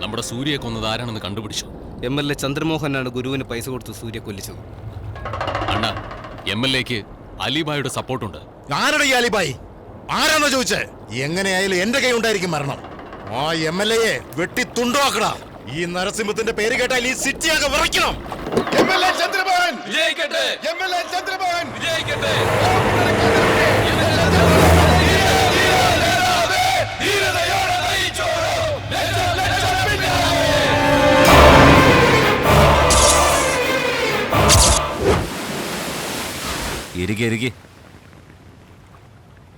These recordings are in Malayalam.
നമ്മുടെ സൂര്യയെ കൊന്നത് ആരാണെന്ന് കണ്ടുപിടിച്ചു. MLA ചന്ദ്രമോഹനാണ് ഗുരുവിന് പൈസ കൊടുത്ത് സൂര്യ കൊല്ലിച്ചത്. അണ്ണാ, MLAക്ക് അലിബായുടെ സപ്പോർട്ടുണ്ട്. ആരുടെ ഈ അലിബായി? ആരാന്നാ ചോദിച്ചേ? എങ്ങനെയായാലും എന്റെ കൈ ഉണ്ടായിരിക്കും മരണം. ആ MLA വെട്ടി തുണ്ടുവാക്കടാ. ഈ നരസിംഹത്തിന്റെ പേര് കേട്ടാൽ ഈ സിറ്റിയാകെ വിറയ്ക്കണം. MLA ചന്ദ്രമോഹൻ വിജയിക്കട്ടെ! MLA ചന്ദ്രമോഹൻ വിജയിക്കട്ടെ!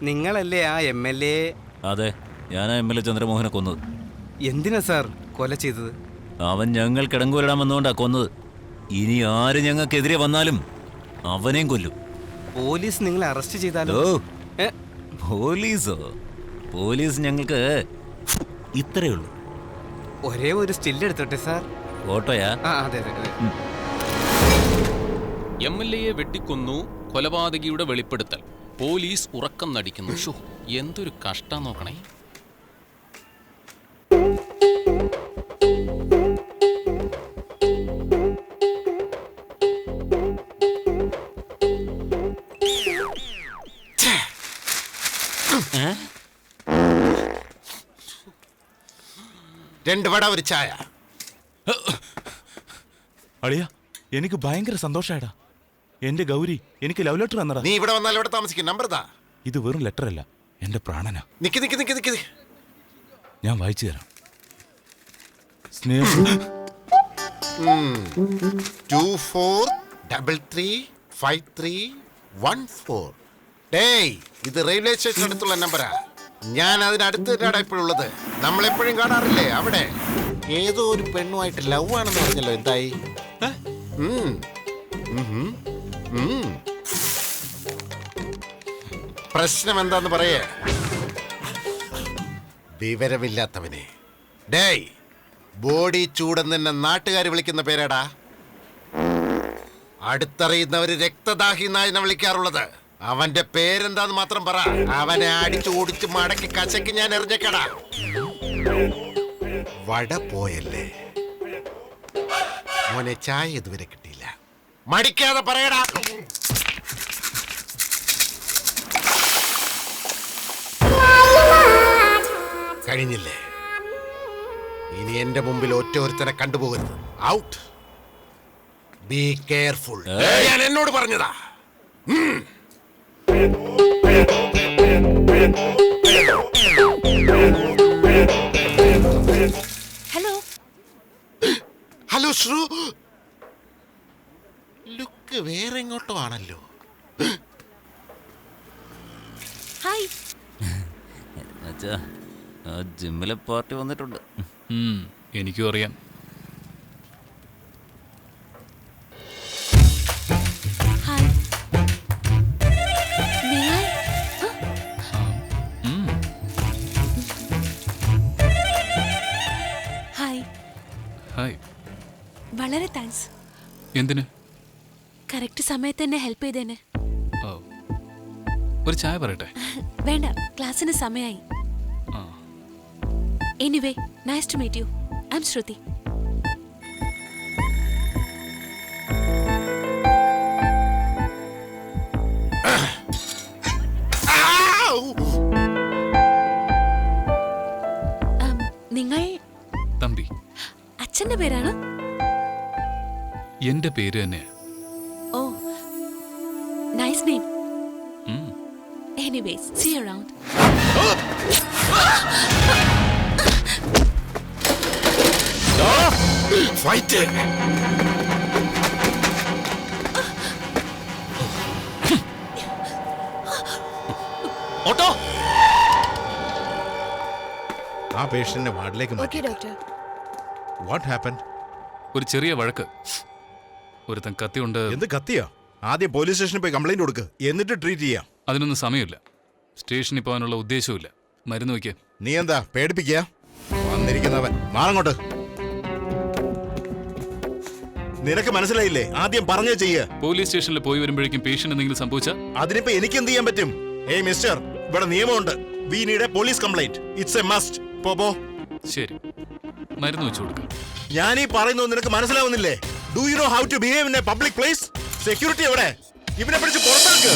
നിങ്ങളല്ലേ ആ MLA? അതെ, ഞാനാ MLA ചന്ദ്രമോഹനെ കൊന്നത്. എന്തിനാ സാർ കൊല ചെയ്തത്? അവൻ ഞങ്ങൾ കിടങ്ങൂരിടാൻ വന്നുകൊണ്ടാ കൊന്നത്. ഇനി ആര് ഞങ്ങൾക്കെതിരെ വന്നാലും അവനെയും കൊല്ലും. പോലീസ് നിങ്ങളെ അറസ്റ്റ് ചെയ്താലോ? പോലീസോ? പോലീസ് ഞങ്ങൾക്ക് ഇത്രയേ ഉള്ളൂ. ഒരേ ഒരു സ്റ്റിൽ എടുത്തോട്ടെ സാർ. ഫോട്ടോയാ? അതെ അതെ. MLAയെ വെട്ടിക്കൊന്നു, കൊലപാതകിയുടെ വെളിപ്പെടുത്തൽ. പോലീസ് ഉറക്കം നടിക്കുന്നു. ഷോ, എന്തൊരു കഷ്ടം നോക്കണേ. രണ്ട് വട ഒരു ചായ. അളിയ, എനിക്ക് ഭയങ്കര സന്തോഷായടാ. എന്റെ ഗൗരി എനിക്ക് ലവ് ലെറ്റർ തന്നടാ. നീ ഇവിടെ വന്നാൽ ഇവിടെ താമസിക്കും. നമ്പർ താ. ഇത് വെറും ലെറ്റർ അല്ല, എന്റെ പ്രാണനാ. നിക്ക് നിക്ക് നിക്ക് നിക്ക്. ഞാൻ വായിച്ചു തരാം. സ്നേഹം 24335314. ഡേയ്, ഇത് റെയിൽവേ സ്റ്റേഷൻ അടുത്തുള്ള നമ്പറാ. ഞാൻ അതിനടുത്ത് തന്നെയാണ് ഇപ്പോഴുള്ളത്. നമ്മളെപ്പോഴും കാണാറില്ലേ അവിടെ? ഏതോ ഒരു പെണ്ണുമായിട്ട് ലവ് ആണെന്ന് പറഞ്ഞല്ലോ. എന്തായി? പ്രശ്നം എന്താന്ന് പറയേ. വിവരമില്ലാത്തവനെ. ഡേയ്, ബോഡി ചൂടെന്ന് തന്നെ നാട്ടുകാർ വിളിക്കുന്ന പേരാടാ. അടുത്തറിയുന്നവര് രക്തദാഹി എന്നാണ് വിളിക്കാറുള്ളത്. അവന്റെ പേരെന്താന്ന് മാത്രം പറ. അവനെ അടിച്ചു ഓടിച്ച് മടക്കി കശക്ക് ഞാൻ എറിഞ്ഞേക്കടാ. വട പോയല്ലേ മോനെ? ചായ ഇതുവരെ കിട്ടിയില്ല. മടിക്കാതെ പറയടാ. കഴിഞ്ഞില്ലേ? ഇനി എന്റെ മുമ്പിൽ ഒറ്റൊരുത്തനെ കണ്ടുപോകരുത്. ഔട്ട്. Be careful. ഞാൻ എന്നോട് പറഞ്ഞതാ. Hello hello ശ്രു. ലുക്ക് വേറെ എങ്ങോട്ടോ ആണല്ലോ. ഹായ്. ജിമ്മിലെ പാർട്ടി വന്നിട്ടുണ്ട്. എനിക്കും അറിയാം. ഹായ്. നിങ്ങൾ? ഹായ്. ഹായ്. വളരെ താങ്ക്സ്. എന്തിന്? കറക്റ്റ് സമയത്ത് എന്നെ ഹെൽപ്പ് ചെയ്തേനെ. ഓ, ഒരു ചായ പറയട്ടെ? വേണ്ട, ക്ലാസ്സിന് സമയമായി. Anyway, nice to meet you. I am Shruti. നിങ്ങൾ? തമ്പി. അച്ഛന്റെ പേരാണോ? എന്റെ പേര് തന്നെ. Oh, nice name. Anyways, see you around. Fight. Auto. ആ പേഷ്യന്റിനെ വാർഡിലേക്ക് മാറ്റി. ഡോക്ടർ. What happened? ഒരു ചെറിയ വഴക്ക്. ഒരുത്തൻ കത്തി കൊണ്ട്. എന്ത് കത്തിയോ? ആദ്യം പോലീസ് സ്റ്റേഷനിൽ പോയി കംപ്ലൈന്റ് കൊടുക്ക്, എന്നിട്ട് ട്രീറ്റ് ചെയ്യാം. അതിനൊന്നും സമയമില്ല. സ്റ്റേഷനിൽ പോകാനുള്ള ഉദ്ദേശവുമില്ല. മരുന്ന് വയ്ക്കുക. നീ എന്താ പേടിപ്പിക്കുക? വന്നിരിക്കുന്നവൻ മാറങ്ങോട്ട്. നിനക്ക് മനസ്സിലായില്ലേ? ആദ്യം പറഞ്ഞേ ചെയ്യ്. പോലീസ് സ്റ്റേഷനിൽ പോയി വരുമ്പോഴേക്കും പേഷ്യന്റ് എന്തെങ്കിലും സംഭവിച്ചാ അതിനിപ്പോ എനിക്ക് എന്ത് ചെയ്യാൻ പറ്റും? ഏയ് മിസ്റ്റർ, ഇവിടെ നിയമമുണ്ട്. We need a police complaint. It's a must. പോ. ശരി. മരുന്ന് വെച്ചു കൊടുക്കും. ഞാൻ ഈ പറയുന്നത് നിനക്ക് മനസ്സിലാവുന്നില്ലേ? Do you know how to behave in a public place? Security എവിടെ? ഇവനെ പിടിച്ച് പുറത്താക്ക്.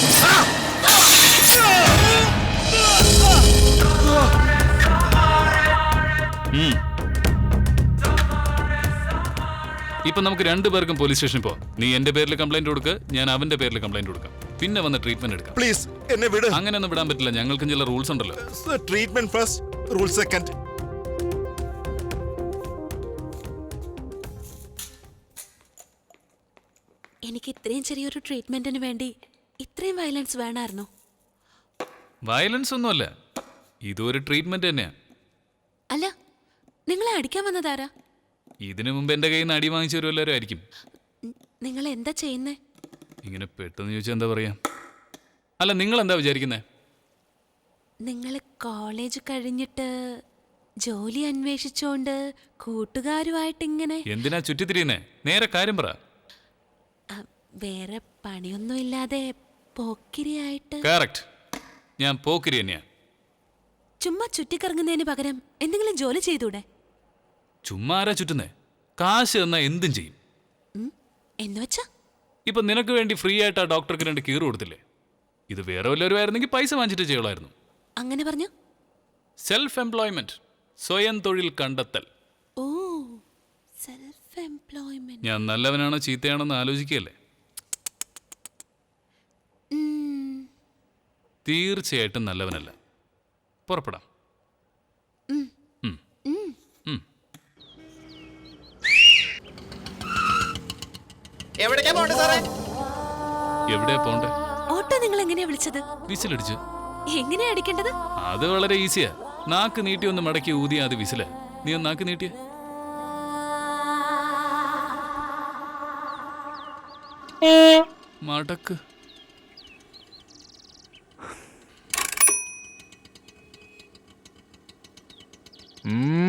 ഇപ്പൊ നമുക്ക് രണ്ടുപേർക്കും പോലീസ് സ്റ്റേഷനിൽ പോവാം. നീ എന്റെ പേരിൽ കംപ്ലൈന്റ് കൊടുക്കുക, ഞാൻ അവന്റെ പേരിൽ കംപ്ലൈന്റ് കൊടുക്കാം. പിന്നെ വന്ന് ട്രീറ്റ്മെന്റ് എടുക്കാം. പ്ലീസ് എന്നെ വിട്. അങ്ങനെയൊന്നും വിടാൻ പറ്റില്ല, ഞങ്ങൾക്കും ചില റൂൾസ് ഉണ്ടല്ലോ. Treatment first, rule second. എനിക്ക് ഇത്രയും ചെറിയൊരു ട്രീറ്റ്മെന്റിന് വേണ്ടി ഇത്രയും വയലൻസ് വേണമായിരുന്നോ? വയലൻസ് ഒന്നുമല്ല, ഇതൊരു ട്രീറ്റ്മെന്റ് തന്നെയാ. അല്ല, നിങ്ങളെ അടിക്കാൻ വന്നതാരാ? ഇതിനു മുമ്പ് എന്റെ കയ്യിൽ നിന്ന് അടി വാങ്ങിച്ചവരെല്ലാവരും ആയിരിക്കും. നിങ്ങൾ എന്താ ചെയ്യുന്നേ? ഇങ്ങനെ പെട്ടെന്ന് ചോദിച്ചാൽ എന്താ പറയാ? അല്ല, നിങ്ങൾ എന്താ വിചാരിക്കുന്നേ? നിങ്ങൾ കോളേജ് കഴിഞ്ഞിട്ട് ജോലി അന്വേഷിച്ചോണ്ട് കൂട്ടുകാരുമായിട്ട് ഇങ്ങനെ എന്തിനാ ചുറ്റിത്തിരിയുന്നേ? നേരെ കാര്യം പറ. വേറെ പണിയൊന്നും ഇല്ലാതെ പോക്കിരിയായിട്ട് കറക്റ്റ്, ഞാൻ പോക്കിരി തന്നെയാ. ചുമ്മാ ചുറ്റിക്കറങ്ങുന്നതിന് പകരം എന്തെങ്കിലും ജോലി ചെയ്തൂടെ? ചുമ്മാ ആരാ ചുറ്റുന്നേ? കാശ് തന്നാ എന്തും ചെയ്യും. എന്നുവെച്ചാ ഇപ്പൊ നിനക്ക് വേണ്ടി ഫ്രീ ആയിട്ട് ആ ഡോക്ടർക്ക് 2 കീറ് കൊടുത്തില്ലേ? ഇത് വേറെ വല്ലവരും ആയിരുന്നെങ്കിൽ പൈസ വാങ്ങിച്ചിട്ട് ചെയ്യുള്ളായിരുന്നു. അങ്ങനെ പറഞ്ഞു. സെൽഫ് എംപ്ലോയ്മെന്റ്, സ്വയം തൊഴിൽ കണ്ടെത്തൽ. ഓ, സെൽഫ് എംപ്ലോയ്മെന്റ്. ഞാൻ നല്ലവനാണോ ചീത്തയാണോ എന്ന് ആലോചിക്കുകയല്ലേ? തീർച്ചയായിട്ടും നല്ലവനല്ല. പുറപ്പെടാം. എവിടെയാ പോണ്ടേ? ഓട്ടോ നിങ്ങൾ എങ്ങനെയാ വിളിച്ചത്? വിസിലടിച്ച്. എങ്ങനെയാ അടിക്കേണ്ടത്? അത് വളരെ ഈസിയാ. നാക്ക് നീട്ടി ഒന്ന് മടക്കി ഊതിയാ അത് വിസില. നീ ഒന്ന് നാക്ക് നീട്ടിയ. മടക്ക്. ഉം